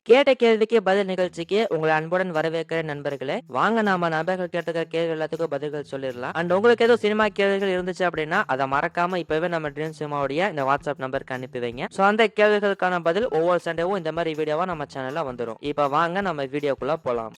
கேட்ட கேள்விக்கு பதில் நிகழ்ச்சிக்கு உங்களை அன்புடன் வரவேற்கிற நண்பர்களே. வாங்க நாம நண்பர்கள் கேட்டுக்கிற கேள்வி எல்லாத்துக்கும் பதில்கள் சொல்லிடலாம். அண்ட் உங்களுக்கு ஏதோ சினிமா கேள்விகள் இருந்துச்சு அப்படின்னா அதை மறக்காம இப்பவே நம்ம ட்ரீம் சினிமாவுடைய இந்த வாட்ஸ்அப் நம்பருக்கு அனுப்பி வைங்க. ஸோ அந்த கேள்விகளுக்கான பதில் ஒவ்வொரு சண்டேவும் இந்த மாதிரி வீடியோவா நம்ம சேனல்ல வந்துடும். இப்போ வாங்க நம்ம வீடியோக்குள்ள போலாம்.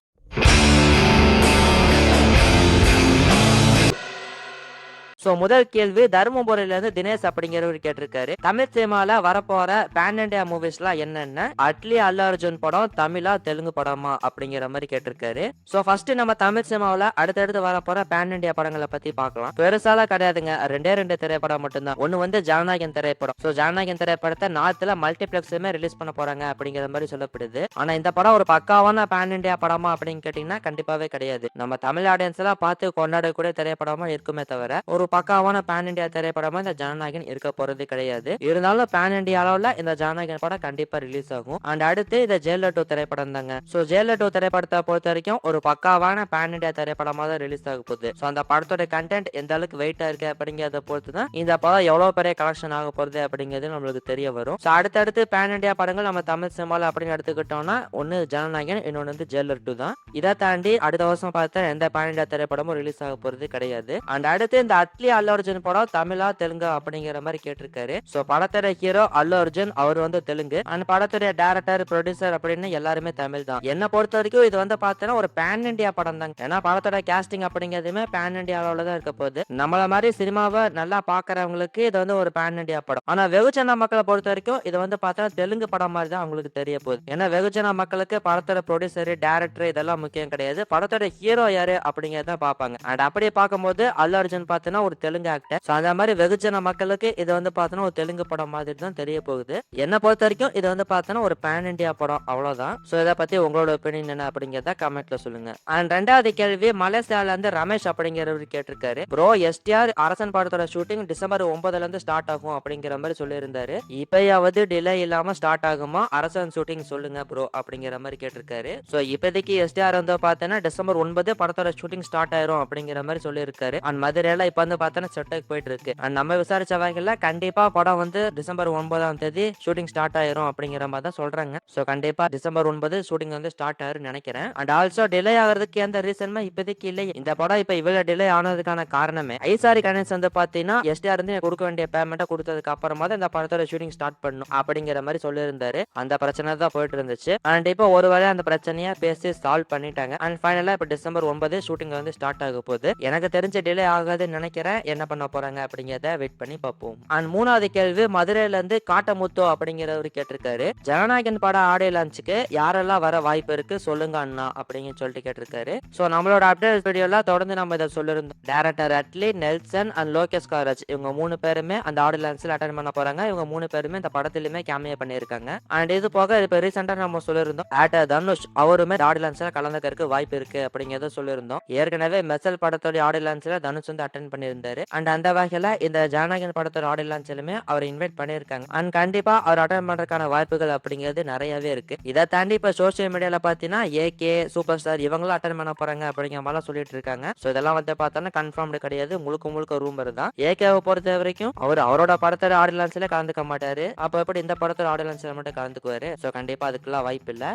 முதல் கேள்வி தருமபுரியில இருந்து தினேஷ் அப்படிங்கிறவர் கேட்டிருக்காரு. தமிழ் சினிமால வரப்போற பேன் இண்டியா மூவிஸ்லாம் என்னென்ன? அட்லி அல்லு அர்ஜுன் படம் தமிழா தெலுங்கு படமா அப்படிங்கிற மாதிரி கேட்டிருக்காரு. ஃபர்ஸ்ட் நம்ம தமிழ் சினிமாவில அடுத்தடுத்து வரப்போற பேன் இண்டியா படங்களை பத்தி பார்க்கலாம். பெருசால கிடையாதுங்க, ரெண்டே திரைப்படம் மட்டும்தான். ஒன்னு வந்து ஜனநாயகன் திரைப்படம். ஜனநாயகன் திரைப்படத்தை நார்த்ல மல்டிபிளெக்ஸ்லயுமே ரிலீஸ் பண்ண போறாங்க அப்படிங்கிற மாதிரி சொல்லப்படுது. ஆனா இந்த படம் ஒரு பக்காவான பேன் இண்டியா படமா அப்படின்னு கேட்டீங்கன்னா கண்டிப்பாவே கிடையாது. நம்ம தமிழ் ஆடியன்ஸ் எல்லாம் பார்த்து கொண்டாடக்கூடிய திரைப்படமா இருக்குமே தவிர ஒரு பக்காவான பேன் இண்டியா திரைப்படமா இந்த ஜனநாயகன் இருக்க போறது கிடையாது. இருந்தாலும் பேன் இண்டியா அளவுல இந்த ஜனநாயகன் படம் கண்டிப்பா ரிலீஸ் ஆகும். அண்ட் அடுத்து இந்த ஜெயிலர் 2 திரைப்படம் தாங்க. ஜெயிலர் 2 திரைப்படத்தை பொறுத்த வரைக்கும் ஒரு பக்காவான பேன் இண்டியா திரைப்படமா தான் ரிலீஸ் ஆக போகுது. அந்த படத்தோட கண்டென்ட் எந்த அளவுக்கு வெயிட்டா இருக்கு அப்படிங்கறத பொறுத்து தான் இந்த படம் எவ்வளவு பெரிய கலெக்ஷன் ஆக போறது அப்படிங்கிறது நம்மளுக்கு தெரிய வரும். அடுத்தடுத்து பேன் இண்டியா படங்கள் நம்ம தமிழ் சினிமால அப்படின்னு எடுத்துக்கிட்டோம்னா ஒன்னு ஜனநாயகன், இன்னொன்னு வந்து ஜெயிலர் 2 தான். இதை தாண்டி அடுத்த வருஷம் பார்த்தா எந்த பேன் இண்டியா திரைப்படமும் ரிலீஸ் ஆக போறது கிடையாது. அண்ட் அடுத்து இந்த அட்லி அல்லு அர்ஜுன் படம் தமிழா தெலுங்கா அப்படிங்கிற மாதிரி கேட்டிருக்காரு. படத்தோட ஹீரோ அல்லு அர்ஜுன், அவர் வந்து தெலுங்கு. அண்ட் படத்துடைய டைரக்டர், ப்ரொடியூசர் அப்படின்னு எல்லாருமே தமிழ் தான். என்ன பொறுத்த வரைக்கும் இது வந்து பார்த்தீங்கன்னா ஒரு பேன் இண்டியா படம் தாங்க. ஏன்னா படத்தோட கேஸ்டிங் அப்படிங்கிறதுமே பேன் இண்டியா அளவுல தான் இருக்க போகுது. நம்மள மாதிரி சினிமாவை நல்லா பாக்குறவங்களுக்கு இது வந்து ஒரு பேன் இண்டியா படம். ஆனா வெகுஜன மக்களை பொறுத்த வரைக்கும் இது வந்து பார்த்தா தெலுங்கு படம் மாதிரி தான் அவங்களுக்கு தெரிய போகுது. ஏன்னா வெகுஜன மக்களுக்கு படத்தோட ப்ரொடியூசர், டைரக்டர் இதெல்லாம் முக்கியம் கிடையாது. படத்தோட ஹீரோ யாரு அப்படிங்கறத பாப்பாங்க. அண்ட் அப்படியே பார்க்கும்போது அல்லு அர்ஜுன் பார்த்தீங்கன்னா ஒரு தெலுங்கு ஆக்டர். அந்த மாதிரி வெகுஜன மக்களுக்கு இது வந்து பார்த்தோன்னா ஒரு தெலுங்கு படம் மாதிரி தான் தெரிய போகுது. என்ன பொறுத்த வரைக்கும் இது வந்து பார்த்தோன்னா ஒரு பேன் இண்டியா படம், அவ்வளவுதான். இதை பத்தி உங்களோட ஒப்பீனியன் என்ன அப்படிங்கிறத கமெண்ட்ல சொல்லுங்க. அண்ட் ரெண்டாவது கேள்வி மலேசியால இருந்து ரமேஷ் அப்படிங்கிறவர் கேட்டிருக்காரு. ப்ரோ, எஸ்டிஆர் அரசன் படத்தோட ஷூட்டிங் டிசம்பர் 9ல இருந்து ஸ்டார்ட் ஆகும் அப்படிங்கிற மாதிரி சொல்லியிருந்தாரு. இப்பயாவது டிலே இல்லாம ஸ்டார்ட் ஆகுமா? அரசன் ஷூட்டிங் சொல்லுங்க ப்ரோ அப்படிங்கிற மாதிரி கேட்டிருக்காரு. இப்போதைக்கு எஸ்டிஆர் வந்து பார்த்தோன்னா டிசம்பர் 9 படத்தோட ஷூட்டிங் ஸ்டார்ட் ஆயிரும் அப்படிங்கிற மாதிரி சொல்லியிருக்காரு. அண்ட் மதுரையில இப்ப வந்து பார்த்தோன்னா செட்டுக்கு போயிட்டு இருக்கு. நம்ம விசாரிச்ச வகையில கண்டிப்பா படம் வந்து டிசம்பர் 9ஆம் தேதி ஷூட்டிங் ஸ்டார்ட் ஆயிரும் அப்படிங்கிற மாதிரி தான் சொல்றாங்க. கண்டிப்பா டிசம்பர் 9 ஷூட்டிங் வந்து ஸ்டார்ட் ஆயிரும் நினைக்கிறேன். அண்ட் ஆல்சோ டிலே ஆகிறதுக்கு எந்த ரீசனுமே இப்போதைக்கு இல்லை. இந்த படம் இப்ப இவ்வளவு டிலே ஆனதுக்கான காரணமே ஐசாரி கணேஷ் வந்து பாத்தீங்கன்னா எஸ்டிஆர் இருந்து கொடுக்க வேண்டிய பேமெண்ட்டை கொடுத்ததுக்கு அப்புறமா தான் இந்த படத்தோட ஷூட்டிங் ஸ்டார்ட் பண்ணும் அப்படிங்கிற மாதிரி சொல்லியிருந்தாரு. அந்த பிரச்சனை தான் போயிட்டு இருந்துச்சு. அண்ட் இப்போ ஒருவேளை அந்த பிரச்சனையை பேசி சால்வ் பண்ணிட்டாங்க. அண்ட் ஃபைனலா இப்ப டிசம்பர் 9 ஷூட்டிங் வந்து ஸ்டார்ட் ஆக போகுது. எனக்கு தெரிஞ்ச டிலே ஆகாதுன்னு நினைக்கிறேன். என்ன பண்ண போறாங்க அப்படிங்கிறத வெயிட் பண்ணி பார்ப்போம். அண்ட் மூணாவது கேள்வி மதுரையில இருந்து காட்டமுத்தோ அப்படிங்கிறவரு கேட்டிருக்காரு. ஜனநாயகன் பட ஆடியோ லான்ச்சுக்கு யாரெல்லாம் வர வாய்ப்பு இருக்கு சொல்லுங்க அண்ணா அப்படின்னு சொல்லிட்டு கேட்டிருக்காரு. நம்மளோட அப்டேட் வீடியோல தொடர்ந்து நம்ம இதை சொல்லிருந்தோம். டைரக்டர் அட்லி, நெல்சன் அண்ட் லோகேஷ் காராஜ் இவங்க 3 பேருமே அந்த ஆடியோ லான்ச்ல அட்டெண்ட் பண்ண போறாங்க. இவங்க 3 பேருமே இந்த படத்திலுமே கேமியோ பண்ணியிருக்காங்க. அண்ட் இது போக இப்ப ரீசெண்டா நம்ம சொல்லிருந்தோம் ஆக்டர் தனுஷ் அவருமே ஆடியோ லான்ச்ல கலந்துக்கிறதுக்கு வாய்ப்பு இருக்கு அப்படிங்கறத சொல்லிருந்தோம். ஏற்கனவே மெசல் படத்தோட ஆடியோ லான்ச்ல தனுஷ் வந்து அட்டெண்ட் பண்ணியிருந்தாரு. அண்ட் அந்த வகையில இந்த ஜனநாயகன் படத்தோட ஆடியோ லான்ச்லயுமே அவர் இன்வைட் பண்ணியிருக்காங்க. அண்ட் கண்டிப்பா அவர் அட்டெண்ட் பண்றதுக்கான வாய்ப்புகள் அப்படிங்கிறது நிறையவே இருக்கு. இதை தாண்டி இப்ப சோசியல் மீடியால பாத்தீங்கன்னா ஏகே, சூப்பர் ஸ்டார் இவங்களும் அட்டெண்ட் பண்ண போறாங்க அப்படிங்கிற மாதிரி சொல்லிட்டு இருக்காங்க. இதெல்லாம் வந்து பார்த்தோன்னா கன்ஃபார்ம்டு கிடையாது, முழுக்க ரூமர் தான். ஏகேவை பொறுத்த வரைக்கும் அவரோட படத்தோட ஆடியோ லான்ச்ல கலந்துக்க மாட்டாரு. அப்ப எப்படி இந்த படத்தோட ஆடியோ லான்ச்ல மட்டும் கலந்துக்குவாரு? கண்டிப்பா அதுக்கெல்லாம் வாய்ப்பு இல்ல.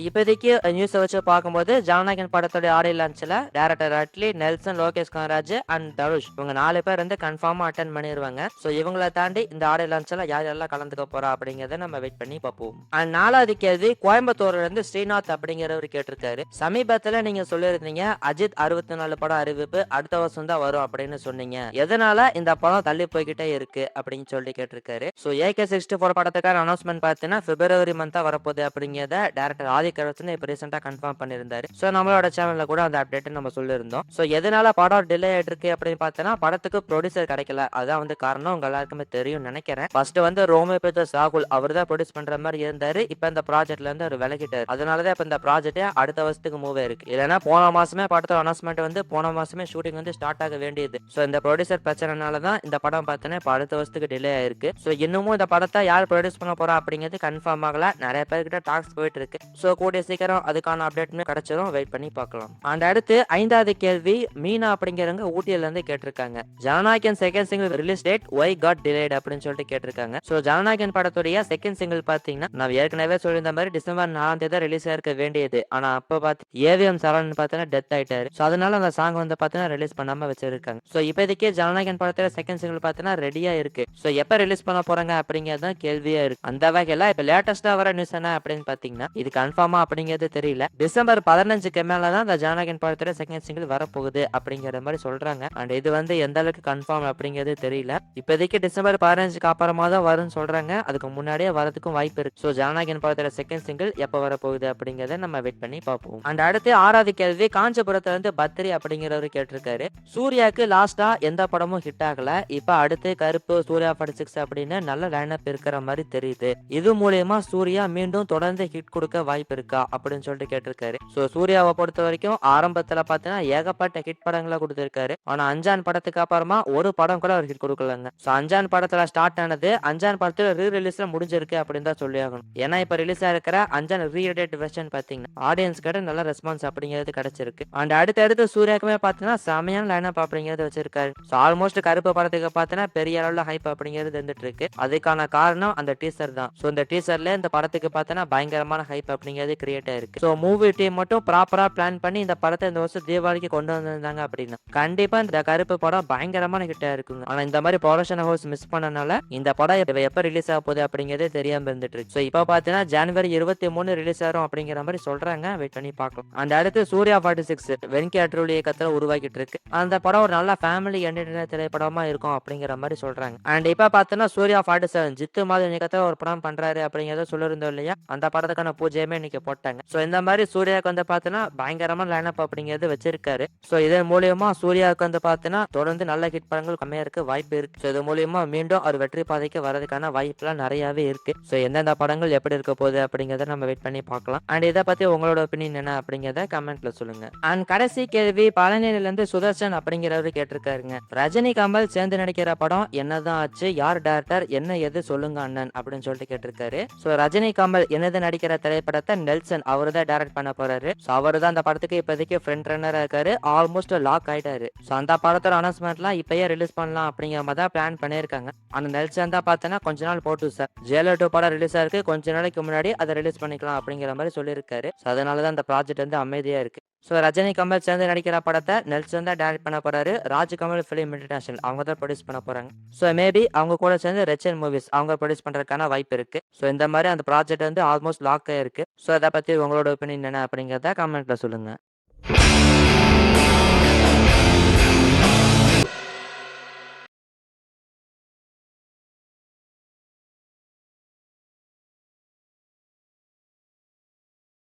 இப்போதைக்கு நியூஸ் வச்சு பார்க்கும்போது ஜனநாயகன் படத்தோட ஆடியோ லான்ச்ல டைரக்டர் அட்லி, நெல்சன், லோகேஷ் கனராஜ் அண்ட் தனுஷ் இவங்க 4 பேர் வந்து கன்ஃபார்மா அட்டெண்ட் பண்ணிடுவாங்க. இவங்களை தாண்டி இந்த ஆடியோ லான்ச்ல யாரெல்லாம் கலந்துக்க போறா அப்படிங்கறத நம்ம வெயிட் பண்ணி பார்ப்போம். அண்ட் நாலாவது கேள்வி கோயம்புத்தூர்ல இருந்து ஸ்ரீநாத் அப்படிங்கிறவர் கேட்டிருக்காரு. சமீபத்துல நீங்க சொல்லிருந்தீங்க அஜித் 64 படம் அறிவிப்பு அடுத்த வருஷம் தான் வரும் அப்படின்னு சொன்னீங்க. எதனால இந்த படம் தள்ளி போய்கிட்டே இருக்கு அப்படின்னு சொல்லி கேட்டிருக்காரு. AK64 படத்துக்கான அனௌன்ஸ்மெண்ட் பார்த்தீங்கன்னா பிப்ரவரி மந்த் வரப்போகுது அப்படிங்கிறத டைரக்டர் ஆதித்யரசன் இப்ப ரீசெண்டா கன்ஃபார்ம் பண்ணியிருந்தாரு. நம்மளோட சேனல்ல கூட அந்த அப்டேட் நம்ம சொல்லியிருந்தோம். எதனால படம் டிலே ஆயிட்டு இருக்கு அப்படின்னு பார்த்தோன்னா படத்துக்கு ப்ரொடியூசர் கிடைக்கல, அதான் வந்து காரணம். உங்க எல்லாருக்குமே தெரியும் நினைக்கிறேன். ஃபர்ஸ்ட் வந்து ரோமோ பீட்டர்ஸ் ராகுல் அவர் தான் ப்ரொடியூஸ் பண்ற மாதிரி இருந்தாரு. இப்ப இந்த ப்ராஜெக்ட்ல இருந்து அவர் விலகிட்டாரு. அதனாலதான் இப்ப இந்த ப்ராஜெக்ட் அடுத்த வருஷத்துக்கு மூவ் ஆயிருக்கு. இல்லைன்னா போன மாசமே படத்தோட அனௌன்ஸ்மெண்ட் வந்து போன மாசமே ஷூட்டிங் வந்து ஸ்டார்ட் ஆக வேண்டியது. இந்த ப்ரொடியூசர் பிரச்சனைனால தான் இந்த படம் பார்த்தோன்னா இப்ப அடுத்த வருஷத்துக்கு டிலே ஆயிருக்கு. இன்னமும் இந்த படத்தை யார் ப்ரொடியூஸ் பண்ண போறா அப்படிங்கிறது கன்ஃபார்ம் ஆகல. நிறைய பேர்கிட்ட டாக்ஸ் போயிட்டு இருக்கு. கூடிய சீக்கிரம் அதுக்கான அப்டேட்மே கிடைச்சதும் வெயிட் பண்ணி பார்க்கலாம். அண்ட் அடுத்து 5வது கேள்வி மீனா அப்படிங்கிறவங்க ஊட்டியில இருந்து கேட்டிருக்காங்க. கேட்டிருக்காங்க. Jananayagan second single release date why got delayed அப்படின்னு சொல்லிட்டு கேட்டிருக்காங்க. ஸோ ஜனநாயகன் படத்துடைய செகண்ட் சிங்கிள் பாத்தீங்கன்னா நான் ஏற்கனவே சொல்லியிருந்த மாதிரி டிசம்பர் 4ஆம் தேதி ரிலீஸ் ஆயிருக்க வேண்டியது. ஆனா அப்ப பார்த்து ஏவிஎம் சரவணன் பார்த்தீங்கன்னா டெத் ஆயிட்டாரு. ஸோ அதனால அந்த சாங் வந்து பார்த்தீங்கன்னா ரிலீஸ் பண்ணாம வச்சிருக்காங்க. ஸோ இப்போதைக்கு ஜனநாயகன் படத்துல செகண்ட் சிங்கிள் பார்த்தீங்கன்னா ரெடியா இருக்கு. ஸோ எப்ப ரிலீஸ் பண்ண போறாங்க அப்படிங்கிறது தான் கேள்வியா இருக்கு. அந்த வகையில இப்ப லேட்டஸ்டா வர நியூஸ் என்ன அப்படின்னு பாத்தீங்கன்னா இது கன்ஃபார்மா அப்படிங்கிறது தெரியல. டிசம்பர் 15க்கு மேல தான் இந்த ஜனநாயகன் படத்துல செகண்ட் சிங்கிள் வரப்போகுது அப்படிங்கிற மாதிரி சொல்றாங்க. அண்ட் இது வந்து எந்த அளவுக்கு கன்ஃபார்ம் அப்படிங்கிறது தெரியல. இப்போதைக்கு டிசம்பர் 15க்கு அப்புறமா தான் வரும்னு சொல்றாங்க. அதுக்கு முன்னாடியே வரதுக்கும் வாய்ப்பு இருக்கு. ஸோ ஜனநாயகன் படத்துல செகண்ட் சிங்கிள் எப்ப வரப்போகுது அப்படிங்கறத நம்ம வெயிட் பண்ணி பார்ப்போம். அண்ட் அடுத்து 6வது கேள்வி காஞ்சிபுரத்துல இருந்து பத்ரி அப்படிங்கிறவரு கேட்டிருக்காரு. சூர்யாக்கு லாஸ்டா எந்த படமும் ஹிட் ஆகல. இப்ப அடுத்து கருப்பு, சூர்யா 46 அப்படின்னு நல்ல லைனப் இருக்கிற மாதிரி தெரியுது. இது மூலியமா சூர்யா மீண்டும் தொடர்ந்து ஹிட் கொடுக்க வாய்ப்பு இருக்கா அப்படின்னு சொல்லிட்டு கேட்டிருக்காரு. ஸோ சூர்யாவை பொறுத்த வரைக்கும் ஆரம்பத்துல பாத்தீங்கன்னா ஏகப்பட்ட ஹிட் படங்களை கொடுத்திருக்காரு. ஆனா அஞ்சான் படத்துக்கு அப்புறமா ஒரு படம் கூட அவர் ஹிட் கொடுக்கலங்க. ஸோ அஞ்சான் படத்துல ஸ்டார்ட் ஆனது அஞ்சான் படத்துல ரீ ரிலீஸ்ல முடிஞ்சிருக்கு அப்படின்னு தான் சொல்லி ஆகணும். ஏன்னா இப்ப ரிலீஸ் ஆயிருக்கிற அஞ்சான் ரீ எடிட் வெர்ஷன் பாத்தீங்கன்னா ஆடியன்ஸ் கிட்ட நல்ல ரெஸ்பான்ஸ் அப்படிங்கிறது கிடைச்சிருக்கு. அண்ட் அடுத்தடுத்து சூர்யாக்குமே பாத்தீங்கன்னா செமையான லைனப் அப்படிங்கிறது வச்சிருக்காரு. ஸோ ஆல்மோஸ்ட் கருப்பு படத்துக்கு பாத்தீங்கன்னா பெரிய அளவுல ஹைப் அப்படிங்கிறது இருந்துட்டு இருக்கு. அதுக்கான காரணம் அந்த டீசர் தான். ஸோ இந்த டீசர்ல இந்த படத்துக்கு பாத்தீங்கன்னா பயங்கரமான ஹைப் அப்படிங்கிறது கிரியேட் ஆயிருக்கு. ஸோ மூவி டீம் மட்டும் ப்ராப்பரா பிளான் பண்ணி இந்த படத்தை இந்த வருஷம் தீபாவளிக்கு கொண்டு வந்திருந்தாங்க அப்படின்னா கண்டிப்பா இந்த கருப்பு படம் பயங்கரமான ஹிட்டா இருக்குங்க. ஆனா இந்த மாதிரி ப்ரொடக்ஷன் ஹவுஸ் மிஸ் பண்ணனால இந்த படம் எப்ப ரிலீஸ் ஆக போகுது அப்படிங்கிறது தெரியாம இருந்துட்டு இருக்கு. ஸோ இப்போ பாத்தீங்கன்னா ஜனவரி 23 ரிலீஸ் ஆகும் அப்படிங்கிற மாதிரி சொல்றாங்க. வெயிட் பண்ணி பார்க்கலாம். அண்ட் அடுத்து சூர்யா 46 வெங்கி அட்ரூலி இயக்கத்துல உருவாக்கிட்டு இருக்கு. அந்த படம் ஒரு நல்ல ஃபேமிலி என்டர்டைனர் திரைப்படமா இருக்கும் அப்படிங்கிற மாதிரி சொல்றாங்க. அண்ட் இப்ப பாத்தீங்கன்னா சூர்யா 47 ஜித்து மாதிரி இயக்கத்துல ஒரு படம் பண்றாரு அப்படிங்கறத சொல்லிருந்தோம் இல்லையா, அந்த படத்துக்கான பூஜையுமே இன்னைக்கு போட்டாங்க. ஸோ இந்த மாதிரி சூர்யாவுக்கு வந்து பாத்தீங்கன்னா பயங்கரமான லைனப் அப்படிங்கிறது வச்சிருக்காரு. ஸோ இதன் மூலியமா சூர்யாவுக்கு வந்து பாத்தீங்கன்னா தொடர்ந்து நல்ல ஹிட் படங்கள் கம்மியா இருக்க வாய்ப்பு இருக்கு. ஸோ இது மூலியமா மீண்டும் அவர் வெற்றி பாதைக்கு வரதுக்கான வாய்ப்புலாம் நிறையவே இருக்கு. ஸோ எந்தெந்த படங்கள் எப்படி இருக்க போகுது அப்படிங்கறத நம்ம வெயிட் பண்ணி பார்க்கலாம். அண்ட் இதை பத்தி உங்களோட ஒப்பீனியன் என்ன அப்படிங்கறத கமெண்ட்ல சொல்லுங்க. அண்ட் கடைசி கேள்வி பழனியில இருந்து சுதர்ஷன் அப்படிங்கிறவரு கேட்டிருக்காருங்க. ரஜினி கமல் சேர்ந்து நடிக்கிற படம் என்னதான் ஆச்சு, யார் டைரக்டர், என்ன எது சொல்லுங்க அண்ணன் அப்படின்னு சொல்லிட்டு கேட்டிருக்காரு. ஸோ ரஜினி கமல் என்னது நடிக்கிற திரைப்படத்தை நெல்சன் அவரு தான் டைரக்ட் பண்ண போறாரு. ஸோ அவரு தான் அந்த படத்துக்கு இப்போதைக்கு ஃப்ரண்ட் ரன்னரா இருக்காரு. ஆல்மோஸ்ட் லாக் ஆயிட்டாரு. ஸோ அந்த படத்தோட அனௌன்ஸ்மெண்ட்லாம் இப்பயே ரிலீஸ் பண்ணலாம் அப்படிங்கிற மாதிரி தான் பிளான் பண்ணியிருக்காங்க. ஆனா நெல்சன் தான் பார்த்தோன்னா கொஞ்ச நாள் போட்டு சார் ஜெயலர் 2 படம் ரிலீஸ் ஆயிருக்கு, கொஞ்ச நாளைக்கு முன்னாடி அதை ரிலீஸ் பண்ணிக்கலாம் அப்படிங்கிற மாதிரி சொல்லியிருக்காரு. ஸோ அதனால தான் அந்த ப்ராஜெக்ட் வந்து அமைதியா இருக்கு. ஸோ ரஜினி கமல் சேர்ந்து நடிக்கிற படத்தை நெல்சன் தான் டைரக்ட் பண்ண போறாரு. ராஜ் கமல் ஃபிலிம் இன்டர்நேஷனல் அவங்க தான் ப்ரொடியூஸ் பண்ண போறாங்க. ஸோ மேபி அவங்க கூட சேர்ந்து ரெச்சன் மூவிஸ் அவங்க ப்ரொடியூஸ் பண்றதுக்கான வாய்ப்பு இருக்கு. ஸோ இந்த மாதிரி அந்த ப்ராஜெக்ட் வந்து ஆல்மோஸ்ட் லாக் ஆயிருக்கு. ஸோ அதை பத்தி உங்களோட ஒப்பீனியன் என்ன அப்படிங்கிறத கமெண்ட்ல சொல்லுங்க.